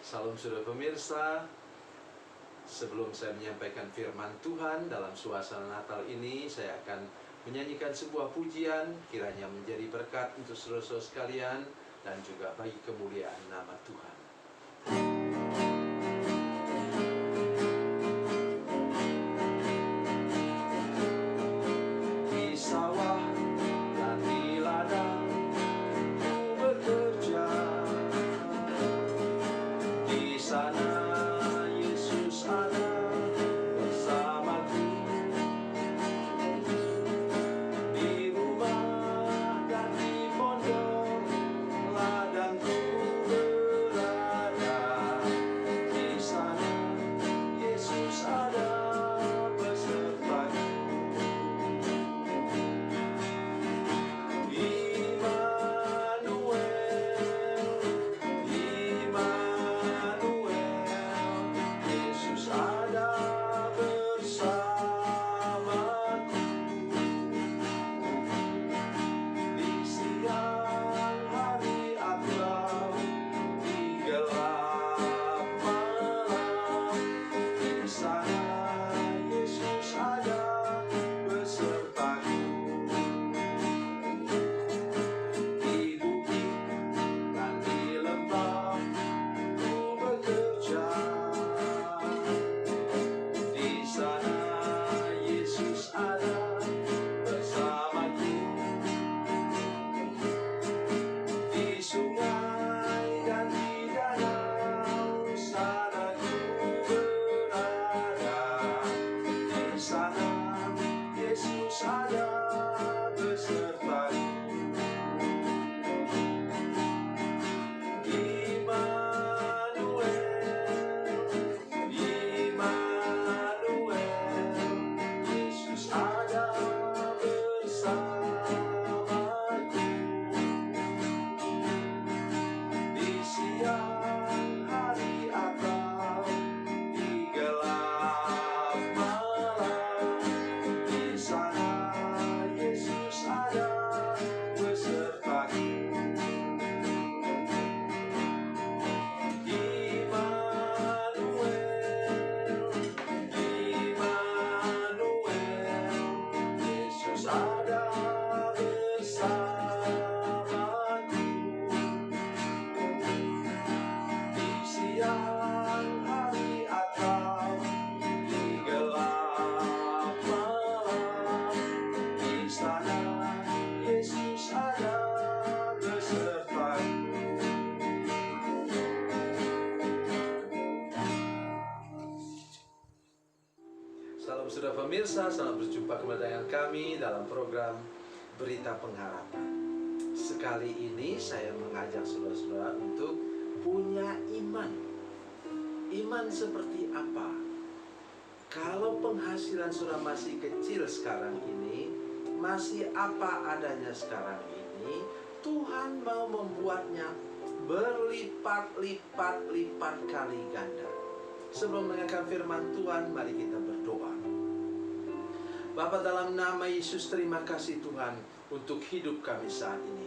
Salam saudara pemirsa. Sebelum saya menyampaikan firman Tuhan dalam suasana Natal ini, saya akan menyanyikan sebuah pujian, kiranya menjadi berkat untuk saudara-saudara sekalian dan juga bagi kemuliaan nama Tuhan. Di sawah dan di ladang ku bekerja, di sana Yesus ada bersamaku. Di rumah dan di pondok ladangku berada, di sana Yesus ada besertaku. Yesus ada bersamaku. Di siang hari atau di gelap malam, di sana Yesus ada besertaku. Di bukit dan di lembah ku bekerja, di sana Yesus ada bersamaku. Di sungai dan di danau sana ku berada, di sana Yesus ada besertaku. Yesus ada bersamaku. Di siang hari atau di gelap malam, di sana Yesus ada besertaku. Yesus ada bersamaku. Di siang hari atau di gelap malam, di sana Yesus ada besertaku. Salam saudara pemirsa, selamat berjumpa kembali dengan kami dalam program Berita Pengharapan. Sekali ini saya mengajak saudara-saudara untuk punya iman. Iman seperti apa? Kalau penghasilan saudara masih kecil sekarang ini, masih apa adanya sekarang ini, Tuhan mau membuatnya berlipat-lipat kali ganda. Sebelum mendengarkan firman Tuhan, mari kita berdoa. Bapa, dalam nama Yesus, terima kasih Tuhan untuk hidup kami saat ini.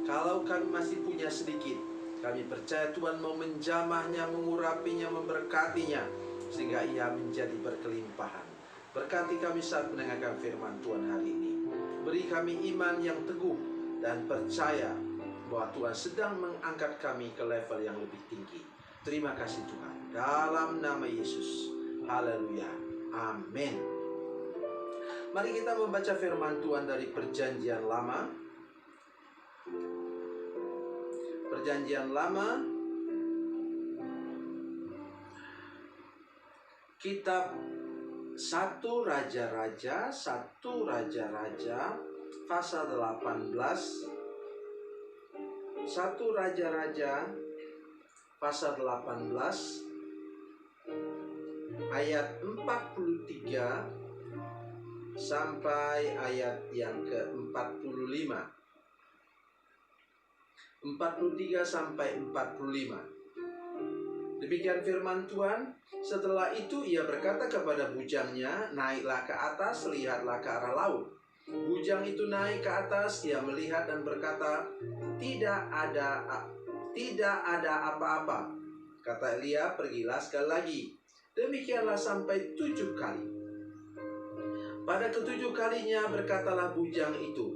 Kalau kami masih punya sedikit, kami percaya Tuhan mau menjamahnya, mengurapinya, memberkatinya, sehingga ia menjadi berkelimpahan. Berkati kami saat mendengarkan firman Tuhan hari ini. Beri kami iman yang teguh dan percaya bahwa Tuhan sedang mengangkat kami ke level yang lebih tinggi. Terima kasih Tuhan, dalam nama Yesus. Haleluya, amin. Mari kita membaca firman Tuhan dari Perjanjian Lama. Perjanjian Lama, kitab 1 Raja-Raja, pasal 18. 1 Raja-Raja pasal 18 ayat 43 sampai ayat yang ke-45. 43 sampai 45. Demikian firman Tuhan. Setelah itu ia berkata kepada bujangnya, naiklah ke atas, lihatlah ke arah laut. Bujang itu naik ke atas, ia melihat dan berkata, tidak ada apa-apa. Kata Elia, pergilah sekali lagi. Demikianlah sampai 7 kali. Pada ke-7 kalinya berkatalah bujang itu,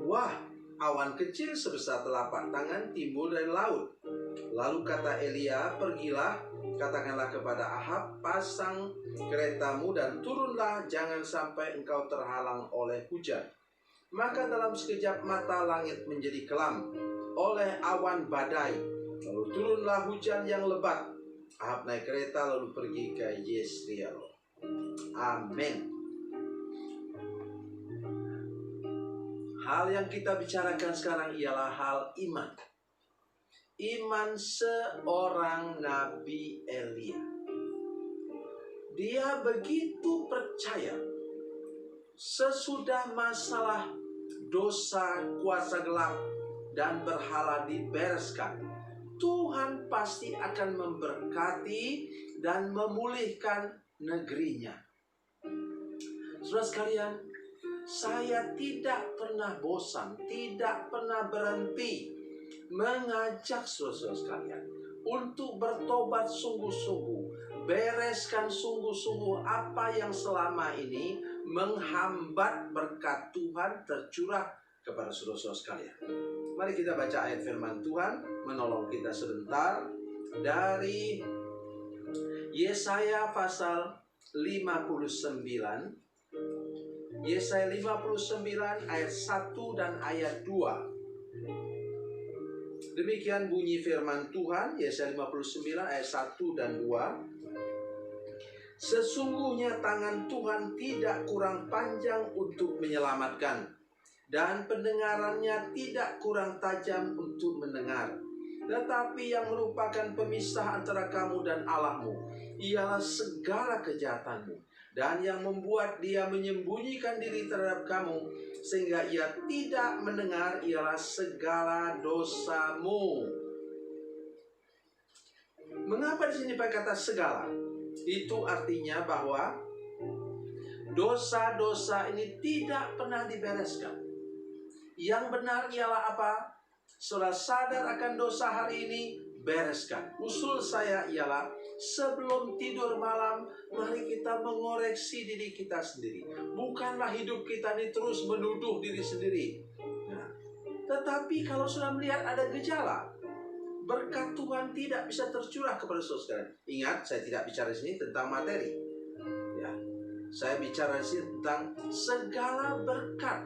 wah, awan kecil sebesar telapak tangan timbul dari laut. Lalu kata Elia, pergilah, katakanlah kepada Ahab, pasang keretamu dan turunlah, jangan sampai engkau terhalang oleh hujan. Maka dalam sekejap mata langit menjadi kelam oleh awan badai. Lalu turunlah hujan yang lebat. Ahab naik kereta lalu pergi ke Yezreel. Amin. Hal yang kita bicarakan sekarang ialah hal iman. Iman seorang Nabi Elia. Dia begitu percaya sesudah masalah dosa, kuasa gelap, dan berhala dibereskan, Tuhan pasti akan memberkati dan memulihkan negerinya. Saudara sekalian, saya tidak pernah bosan, tidak pernah berhenti mengajak saudara sekalian untuk bertobat sungguh-sungguh, bereskan sungguh-sungguh apa yang selama ini menghambat berkat Tuhan tercurah kepada saudara-saudara sekalian. Mari kita baca ayat firman Tuhan menolong kita sebentar dari Yesaya pasal 59. Yesaya 59 ayat 1 dan ayat 2. Demikian bunyi firman Tuhan, Yesaya 59 ayat 1 dan 2. Sesungguhnya tangan Tuhan tidak kurang panjang untuk menyelamatkan, dan pendengarannya tidak kurang tajam untuk mendengar. Tetapi yang merupakan pemisah antara kamu dan Allahmu ialah segala kejahatanmu, dan yang membuat dia menyembunyikan diri terhadap kamu sehingga ia tidak mendengar ialah segala dosamu. Mengapa di sini pakai kata segala? Itu artinya bahwa dosa-dosa ini tidak pernah dibereskan. Yang benar ialah apa? Saudara sadar akan dosa hari ini, bereskan. Usul saya ialah sebelum tidur malam, mari kita mengoreksi diri kita sendiri. Bukanlah hidup kita ini terus menuduh diri sendiri. Nah, tetapi kalau sudah melihat ada gejala, berkat Tuhan tidak bisa tercurah kepada saudara. Ingat, saya tidak bicara di sini tentang materi. Ya, saya bicara di sini tentang segala berkat.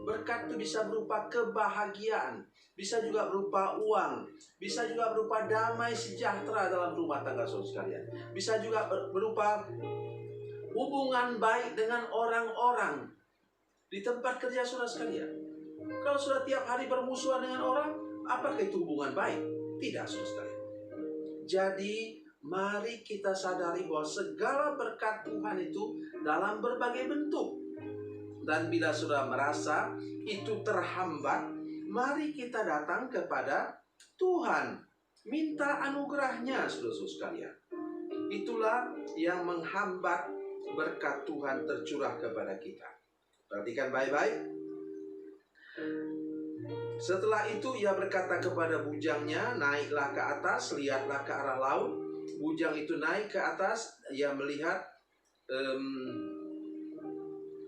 Berkat itu bisa berupa kebahagiaan, bisa juga berupa uang, bisa juga berupa damai sejahtera dalam rumah tangga saudara sekalian, bisa juga berupa hubungan baik dengan orang-orang di tempat kerja saudara sekalian. Kalau sudah tiap hari bermusuhan dengan orang, apakah itu hubungan baik? Tidak, saudara sekalian. Jadi mari kita sadari bahwa segala berkat Tuhan itu dalam berbagai bentuk. Dan bila sudah merasa itu terhambat, mari kita datang kepada Tuhan, minta anugerahnya, saudara-saudara sekalian. Itulah yang menghambat berkat Tuhan tercurah kepada kita. Perhatikan baik-baik. Setelah itu ia berkata kepada bujangnya, naiklah ke atas, lihatlah ke arah laut. Bujang itu naik ke atas, ia melihat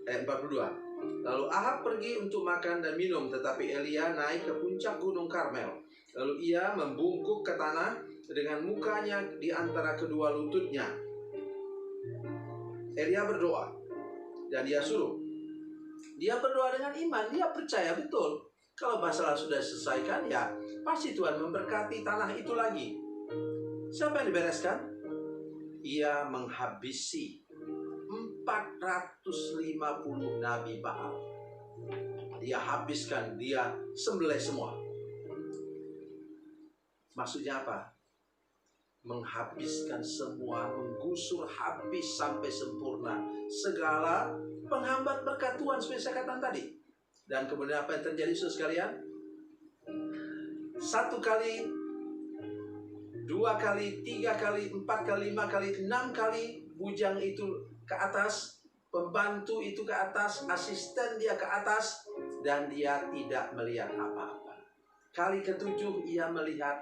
ayat 42. Lalu Ahab pergi untuk makan dan minum, tetapi Elia naik ke puncak gunung Karmel. Lalu ia membungkuk ke tanah dengan mukanya di antara kedua lututnya. Elia berdoa dan dia suruh. Dia berdoa dengan iman, dia percaya betul. Kalau masalah sudah selesaikan, ya pasti Tuhan memberkati tanah itu lagi. Siapa yang dibereskan? Ia menghabisi 450 Nabi Baal. Dia habiskan, dia sembelih semua. Maksudnya apa? Menghabiskan semua, menggusur habis sampai sempurna segala penghambat berkat Tuhan seperti saya katakan tadi. Dan kemudian apa yang terjadi saudara sekalian? 1 kali, 2 kali, 3 kali, 4 kali, 5 kali, 6 kali bujang itu ke atas, pembantu itu ke atas, asisten dia ke atas, dan dia tidak melihat apa-apa. Kali ke-7 ia melihat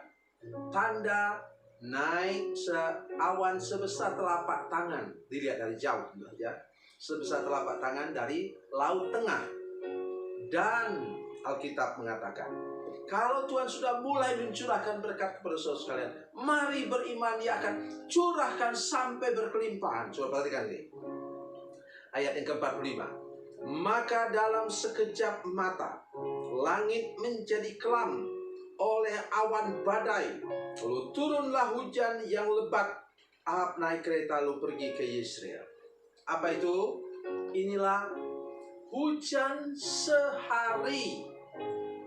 tanda naik awan sebesar telapak tangan, dilihat dari jauh ya, sebesar telapak tangan dari Laut Tengah. Dan Alkitab mengatakan, kalau Tuhan sudah mulai mencurahkan berkat kepada saudara sekalian, mari beriman, Ia akan curahkan sampai berkelimpahan. Coba perhatikan ini, ayat yang ke-45. Maka dalam sekejap mata langit menjadi kelam oleh awan badai, lalu turunlah hujan yang lebat. Ahab naik kereta lalu pergi ke Yesreel. Apa itu? Inilah hujan sehari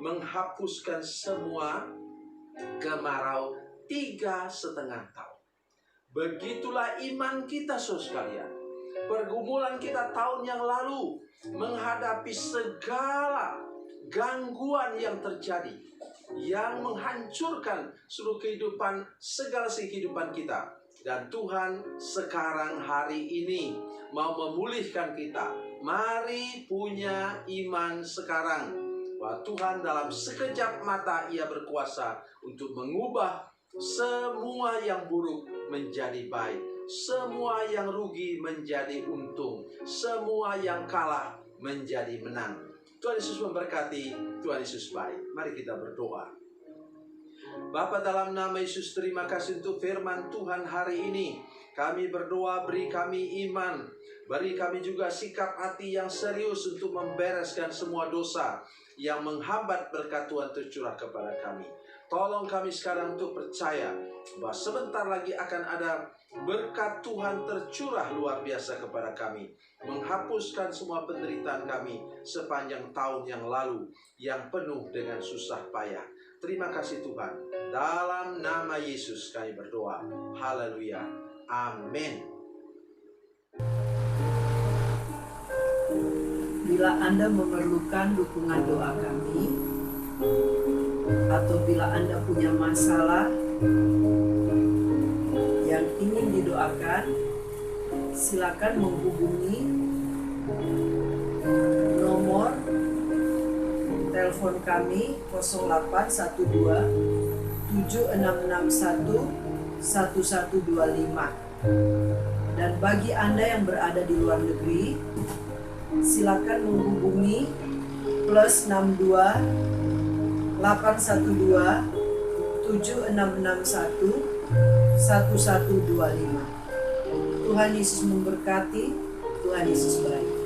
menghapuskan semua kemarau 3,5 tahun. Begitulah iman kita, saudara sekalian. Pergumulan kita tahun yang lalu menghadapi segala gangguan yang terjadi, yang menghancurkan seluruh kehidupan, segala kehidupan kita. Dan Tuhan sekarang hari ini mau memulihkan kita. Mari punya iman sekarang, bahwa Tuhan dalam sekejap mata Ia berkuasa untuk mengubah semua yang buruk menjadi baik, semua yang rugi menjadi untung, semua yang kalah menjadi menang. Tuhan Yesus memberkati, Tuhan Yesus baik. Mari kita berdoa. Bapa, dalam nama Yesus, terima kasih untuk firman Tuhan hari ini. Kami berdoa, beri kami iman, beri kami juga sikap hati yang serius untuk membereskan semua dosa yang menghambat berkat Tuhan tercurah kepada kami. Tolong kami sekarang untuk percaya bahwa sebentar lagi akan ada berkat Tuhan tercurah luar biasa kepada kami, menghapuskan semua penderitaan kami sepanjang tahun yang lalu yang penuh dengan susah payah. Terima kasih Tuhan. Dalam nama Yesus kami berdoa. Haleluya. Amin. Bila Anda memerlukan dukungan doa kami, atau bila Anda punya masalah yang ingin didoakan, silakan menghubungi nomor telepon kami 0812 7661 1125. Dan bagi Anda yang berada di luar negeri, silakan menghubungi +62 812 7661 1125. Tuhan Yesus memberkati, Tuhan Yesus baik.